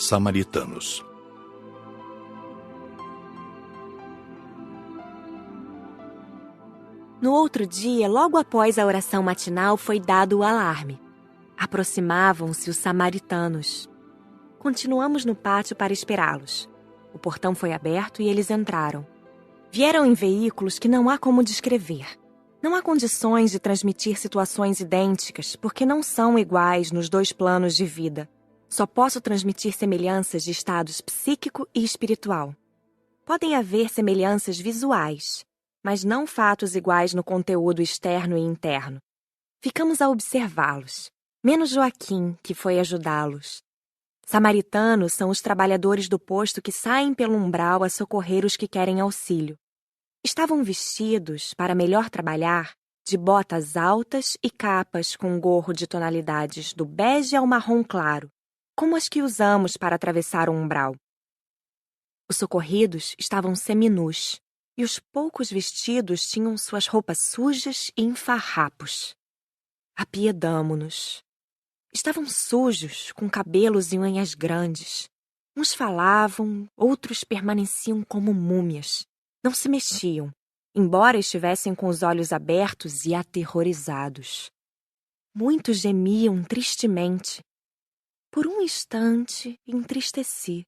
Samaritanos. No outro dia, logo após a oração matinal, foi dado o alarme. Aproximavam-se os samaritanos. Continuamos no pátio para esperá-los. O portão foi aberto e eles entraram. Vieram em veículos que não há como descrever. Não há condições de transmitir situações idênticas, porque não são iguais nos dois planos de vida. Só posso transmitir semelhanças de estados psíquico e espiritual. Podem haver semelhanças visuais, mas não fatos iguais no conteúdo externo e interno. Ficamos a observá-los, menos Joaquim, que foi ajudá-los. Samaritanos são os trabalhadores do posto que saem pelo umbral a socorrer os que querem auxílio. Estavam vestidos, para melhor trabalhar, de botas altas e capas com gorro de tonalidades do bege ao marrom claro, como as que usamos para atravessar o umbral. Os socorridos estavam seminus, e os poucos vestidos tinham suas roupas sujas e em farrapos. Apiedamo-nos. Estavam sujos, com cabelos e unhas grandes. Uns falavam, outros permaneciam como múmias. Não se mexiam, embora estivessem com os olhos abertos e aterrorizados. Muitos gemiam tristemente. Por um instante, entristeci.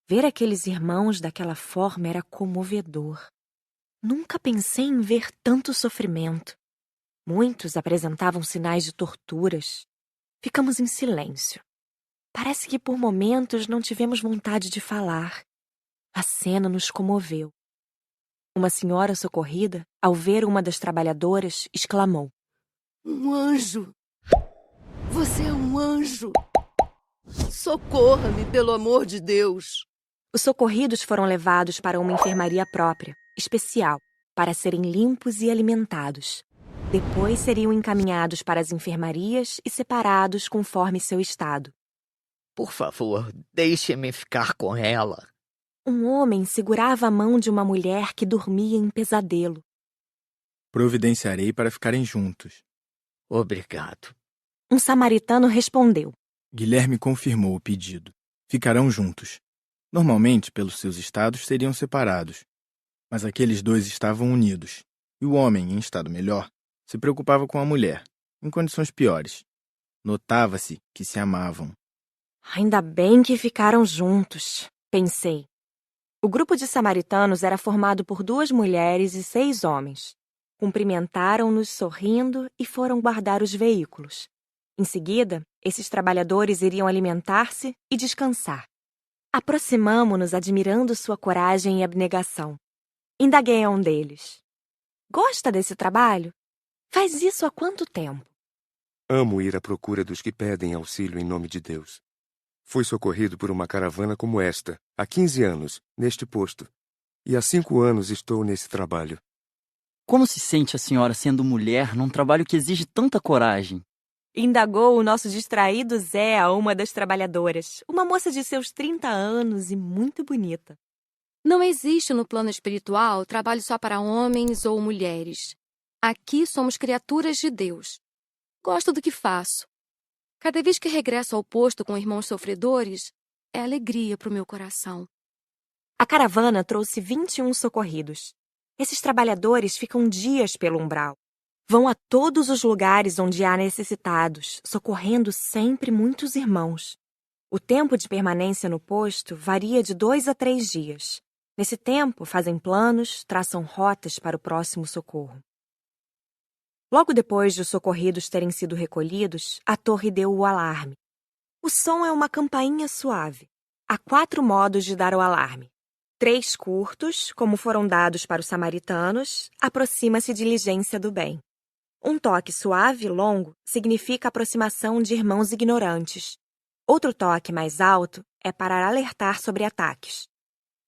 Ver aqueles irmãos daquela forma era comovedor. Nunca pensei em ver tanto sofrimento. Muitos apresentavam sinais de torturas. Ficamos em silêncio. Parece que por momentos não tivemos vontade de falar. A cena nos comoveu. Uma senhora socorrida, ao ver uma das trabalhadoras, exclamou: "Um anjo! Você é um anjo! Socorra-me, pelo amor de Deus!" Os socorridos foram levados para uma enfermaria própria, especial, para serem limpos e alimentados. Depois seriam encaminhados para as enfermarias e separados conforme seu estado. Por favor, deixe-me ficar com ela. Um homem segurava a mão de uma mulher que dormia em pesadelo. Providenciarei para ficarem juntos. Obrigado. Um samaritano respondeu. Guilherme confirmou o pedido. Ficarão juntos. Normalmente, pelos seus estados, seriam separados. Mas aqueles dois estavam unidos. E o homem, em estado melhor, se preocupava com a mulher, em condições piores. Notava-se que se amavam. Ainda bem que ficaram juntos, pensei. O grupo de samaritanos era formado por 2 mulheres e 6 homens. Cumprimentaram-nos sorrindo e foram guardar os veículos. Em seguida, esses trabalhadores iriam alimentar-se e descansar. Aproximamo-nos admirando sua coragem e abnegação. Indaguei a um deles. Gosta desse trabalho? Faz isso há quanto tempo? Amo ir à procura dos que pedem auxílio em nome de Deus. Fui socorrido por uma caravana como esta, há 15 anos, neste posto. E há 5 anos estou nesse trabalho. Como se sente a senhora sendo mulher num trabalho que exige tanta coragem? Indagou o nosso distraído Zé a uma das trabalhadoras, uma moça de seus 30 anos e muito bonita. Não existe no plano espiritual trabalho só para homens ou mulheres. Aqui somos criaturas de Deus. Gosto do que faço. Cada vez que regresso ao posto com irmãos sofredores, é alegria para o meu coração. A caravana trouxe 21 socorridos. Esses trabalhadores ficam dias pelo umbral. Vão a todos os lugares onde há necessitados, socorrendo sempre muitos irmãos. O tempo de permanência no posto varia de 2 a 3 dias. Nesse tempo, fazem planos, traçam rotas para o próximo socorro. Logo depois de os socorridos terem sido recolhidos, a torre deu o alarme. O som é uma campainha suave. Há 4 modos de dar o alarme. 3 curtos, como foram dados para os samaritanos, aproxima-se diligência do bem. Um toque suave e longo significa aproximação de irmãos ignorantes. Outro toque mais alto é para alertar sobre ataques.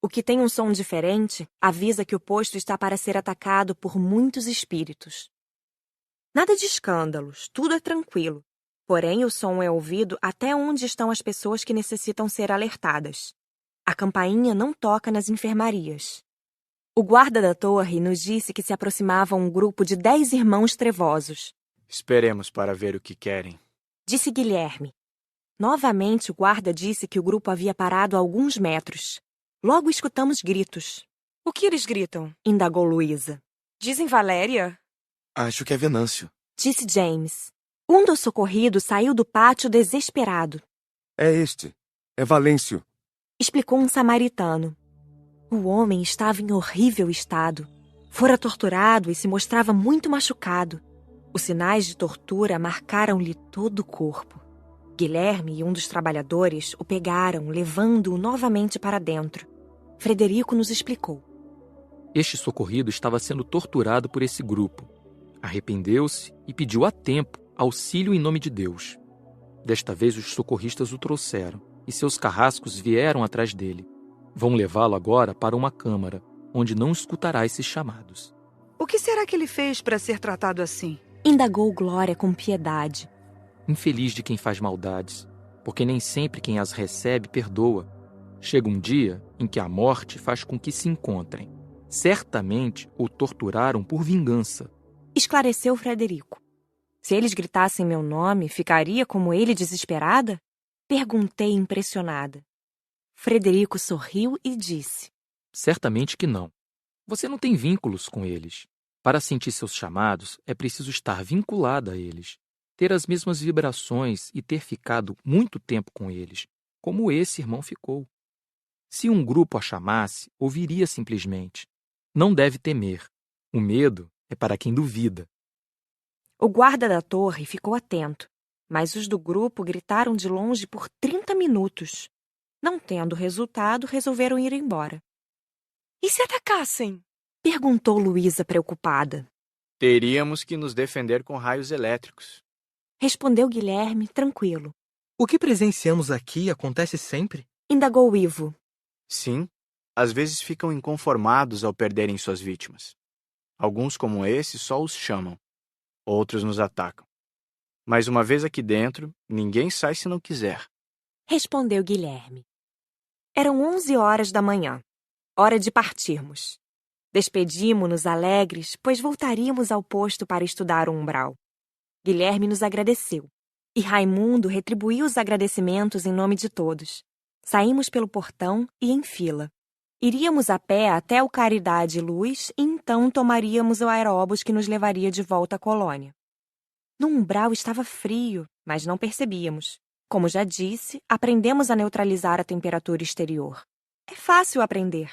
O que tem um som diferente avisa que o posto está para ser atacado por muitos espíritos. Nada de escândalos, tudo é tranquilo. Porém, o som é ouvido até onde estão as pessoas que necessitam ser alertadas. A campainha não toca nas enfermarias. O guarda da torre nos disse que se aproximava um grupo de 10 irmãos trevosos. Esperemos para ver o que querem, Disse Guilherme. Novamente, o guarda disse que o grupo havia parado a alguns metros. Logo escutamos gritos. O que eles gritam? Indagou Luísa. Dizem Valéria? Acho que é Venâncio. Disse James. Um dos socorridos saiu do pátio desesperado. É este. É Valêncio. Explicou um samaritano. O homem estava em horrível estado. Fora torturado e se mostrava muito machucado. Os sinais de tortura marcaram-lhe todo o corpo. Guilherme e um dos trabalhadores o pegaram, levando-o novamente para dentro. Frederico nos explicou. Este socorrido estava sendo torturado por esse grupo. Arrependeu-se e pediu a tempo auxílio em nome de Deus. Desta vez os socorristas o trouxeram e seus carrascos vieram atrás dele. Vão levá-lo agora para uma câmara, onde não escutará esses chamados. O que será que ele fez para ser tratado assim? Indagou Glória com piedade. Infeliz de quem faz maldades, porque nem sempre quem as recebe perdoa. Chega um dia em que a morte faz com que se encontrem. Certamente o torturaram por vingança. Esclareceu Frederico. Se eles gritassem meu nome, ficaria como ele desesperada? Perguntei impressionada. Frederico sorriu e disse. Certamente que não. Você não tem vínculos com eles. Para sentir seus chamados, é preciso estar vinculada a eles, ter as mesmas vibrações e ter ficado muito tempo com eles, como esse irmão ficou. Se um grupo a chamasse, ouviria simplesmente. Não deve temer. O medo é para quem duvida. O guarda da torre ficou atento, mas os do grupo gritaram de longe por 30 minutos. Não tendo resultado, resolveram ir embora. E se atacassem? Perguntou Luísa preocupada. Teríamos que nos defender com raios elétricos. Respondeu Guilherme, tranquilo. O que presenciamos aqui acontece sempre? Indagou Ivo. Sim, às vezes ficam inconformados ao perderem suas vítimas. Alguns como esse só os chamam. Outros nos atacam. Mas uma vez aqui dentro, ninguém sai se não quiser. Respondeu Guilherme. Eram 11 horas da manhã. Hora de partirmos. Despedimo-nos alegres, pois voltaríamos ao posto para estudar o umbral. Guilherme nos agradeceu, e Raimundo retribuiu os agradecimentos em nome de todos. Saímos pelo portão e em fila. Iríamos a pé até o Caridade e Luz e então tomaríamos o aeróbus que nos levaria de volta à colônia. No umbral estava frio, mas não percebíamos. Como já disse, aprendemos a neutralizar a temperatura exterior. É fácil aprender.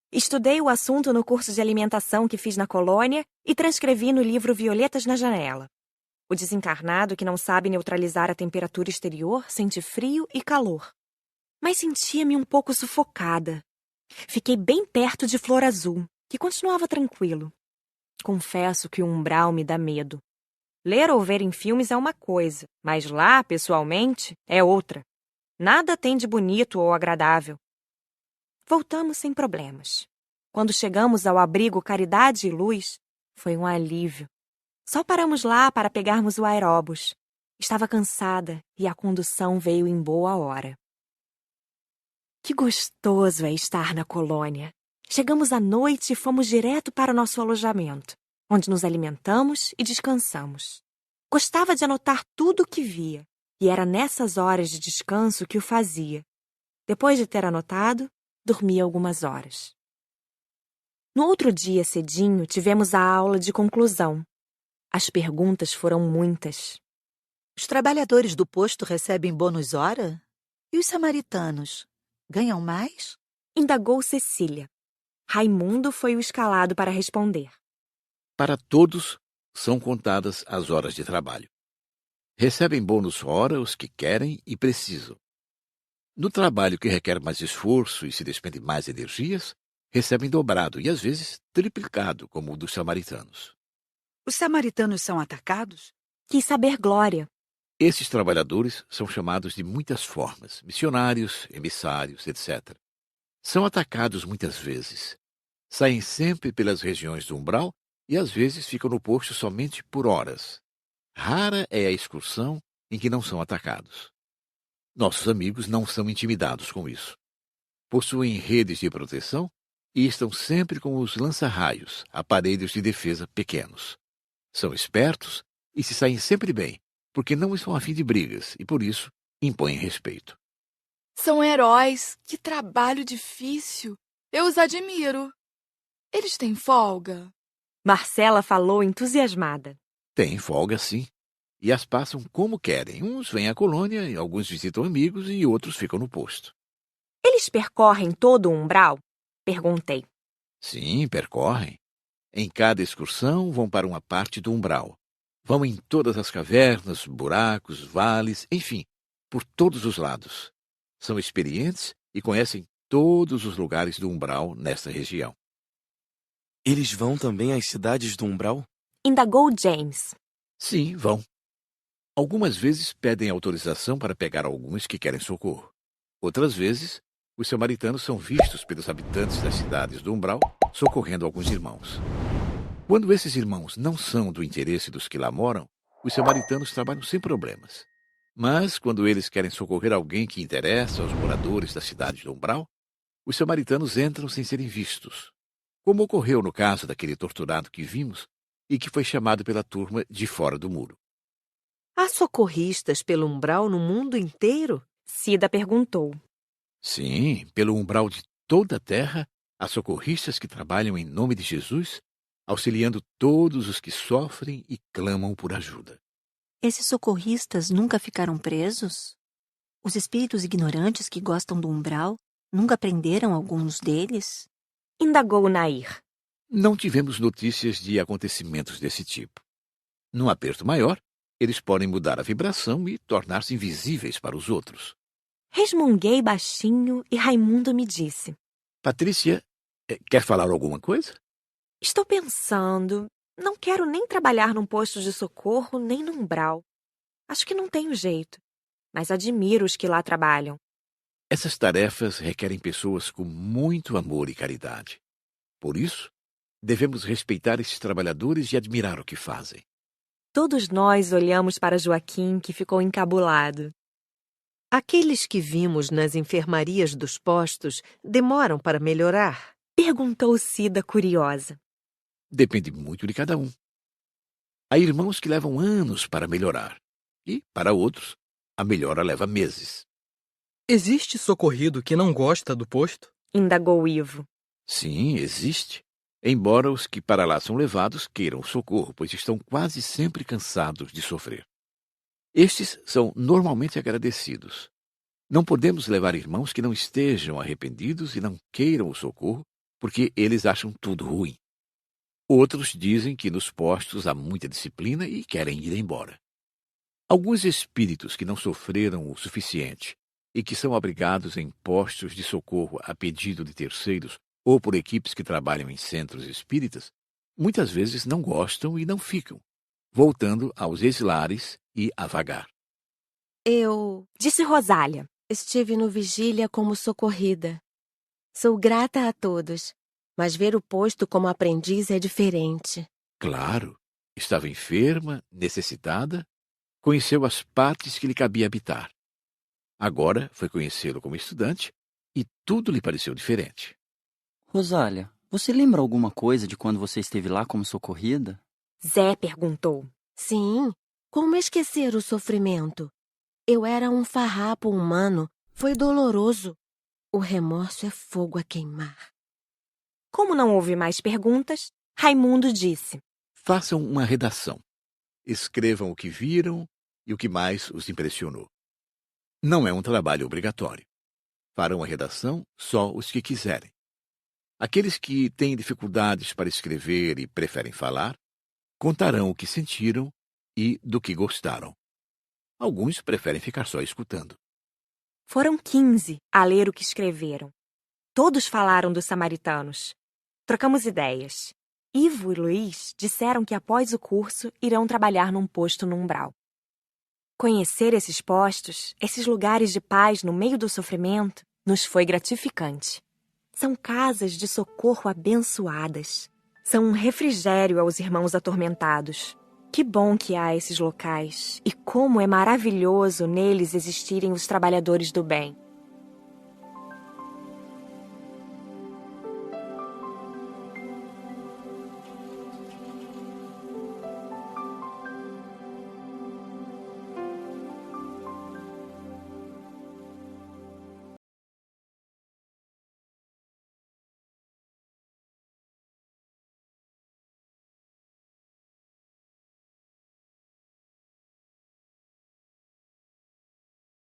Estudei o assunto no curso de alimentação que fiz na colônia e transcrevi no livro Violetas na Janela. O desencarnado que não sabe neutralizar a temperatura exterior sente frio e calor. Mas sentia-me um pouco sufocada. Fiquei bem perto de Flor Azul, que continuava tranquilo. Confesso que o umbral me dá medo. Ler ou ver em filmes é uma coisa, mas lá, pessoalmente, é outra. Nada tem de bonito ou agradável. Voltamos sem problemas. Quando chegamos ao abrigo Caridade e Luz, foi um alívio. Só paramos lá para pegarmos o aeróbus. Estava cansada e a condução veio em boa hora. Que gostoso é estar na colônia. Chegamos à noite e fomos direto para o nosso alojamento, onde nos alimentamos e descansamos. Gostava de anotar tudo o que via, e era nessas horas de descanso que o fazia. Depois de ter anotado, dormia algumas horas. No outro dia, cedinho, tivemos a aula de conclusão. As perguntas foram muitas. Os trabalhadores do posto recebem bônus hora? E os samaritanos? Ganham mais? Indagou Cecília. Raimundo foi o escalado para responder. Para todos são contadas as horas de trabalho. Recebem bônus hora os que querem e precisam. No trabalho que requer mais esforço e se despende mais energias, recebem dobrado e às vezes triplicado, como o dos samaritanos. Os samaritanos são atacados? Quis saber Glória. Esses trabalhadores são chamados de muitas formas, missionários, emissários, etc. São atacados muitas vezes. Saem sempre pelas regiões do umbral e às vezes ficam no posto somente por horas. Rara é a excursão em que não são atacados. Nossos amigos não são intimidados com isso. Possuem redes de proteção e estão sempre com os lança-raios, aparelhos de defesa pequenos. São espertos e se saem sempre bem, porque não estão a fim de brigas e, por isso, impõem respeito. São heróis. Que trabalho difícil. Eu os admiro. Eles têm folga? Marcela falou entusiasmada. Têm folga, sim. E as passam como querem. Uns vêm à colônia, alguns visitam amigos e outros ficam no posto. Eles percorrem todo o umbral? Perguntei. Sim, percorrem. Em cada excursão vão para uma parte do umbral. Vão em todas as cavernas, buracos, vales, enfim, por todos os lados. São experientes e conhecem todos os lugares do umbral nesta região. Eles vão também às cidades do umbral? Indagou James. Sim, vão. Algumas vezes pedem autorização para pegar alguns que querem socorro. Outras vezes, os samaritanos são vistos pelos habitantes das cidades do umbral socorrendo alguns irmãos. Quando esses irmãos não são do interesse dos que lá moram, os samaritanos trabalham sem problemas. Mas, quando eles querem socorrer alguém que interessa aos moradores das cidades do umbral, os samaritanos entram sem serem vistos, como ocorreu no caso daquele torturado que vimos e que foi chamado pela turma de fora do muro. Há socorristas pelo umbral no mundo inteiro? Cida perguntou. Sim, pelo umbral de toda a terra, há socorristas que trabalham em nome de Jesus, auxiliando todos os que sofrem e clamam por ajuda. Esses socorristas nunca ficaram presos? Os espíritos ignorantes que gostam do umbral nunca prenderam alguns deles? Indagou Nair. Não tivemos notícias de acontecimentos desse tipo. Num aperto maior, eles podem mudar a vibração e tornar-se invisíveis para os outros. Resmunguei baixinho e Raimundo me disse. Patrícia, quer falar alguma coisa? Estou pensando. Não quero nem trabalhar num posto de socorro, nem num umbral. Acho que não tenho jeito. Mas admiro os que lá trabalham. Essas tarefas requerem pessoas com muito amor e caridade. Por isso, devemos respeitar esses trabalhadores e admirar o que fazem. Todos nós olhamos para Joaquim, que ficou encabulado. Aqueles que vimos nas enfermarias dos postos demoram para melhorar? Perguntou Cida, curiosa. Depende muito de cada um. Há irmãos que levam anos para melhorar. E, para outros, a melhora leva meses. Existe socorrido que não gosta do posto? Indagou Ivo. Sim, existe. Embora os que para lá são levados queiram socorro, pois estão quase sempre cansados de sofrer. Estes são normalmente agradecidos. Não podemos levar irmãos que não estejam arrependidos e não queiram o socorro, porque eles acham tudo ruim. Outros dizem que nos postos há muita disciplina e querem ir embora. Alguns espíritos que não sofreram o suficiente e que são abrigados em postos de socorro a pedido de terceiros ou por equipes que trabalham em centros espíritas, muitas vezes não gostam e não ficam, voltando aos ex-lares e a vagar. Disse Rosália. Estive no Vigília como socorrida. Sou grata a todos, mas ver o posto como aprendiz é diferente. Claro, estava enferma, necessitada, conheceu as partes que lhe cabia habitar. Agora foi conhecê-lo como estudante e tudo lhe pareceu diferente. Rosália, você lembra alguma coisa de quando você esteve lá como socorrida? Zé perguntou. Sim, como esquecer o sofrimento? Eu era um farrapo humano. Foi doloroso. O remorso é fogo a queimar. Como não houve mais perguntas, Raimundo disse. Façam uma redação. Escrevam o que viram e o que mais os impressionou. Não é um trabalho obrigatório. Farão a redação só os que quiserem. Aqueles que têm dificuldades para escrever e preferem falar, contarão o que sentiram e do que gostaram. Alguns preferem ficar só escutando. Foram 15 a ler o que escreveram. Todos falaram dos samaritanos. Trocamos ideias. Ivo e Luiz disseram que após o curso irão trabalhar num posto no umbral. Conhecer esses postos, esses lugares de paz no meio do sofrimento, nos foi gratificante. São casas de socorro abençoadas. São um refrigério aos irmãos atormentados. Que bom que há esses locais, e como é maravilhoso neles existirem os trabalhadores do bem.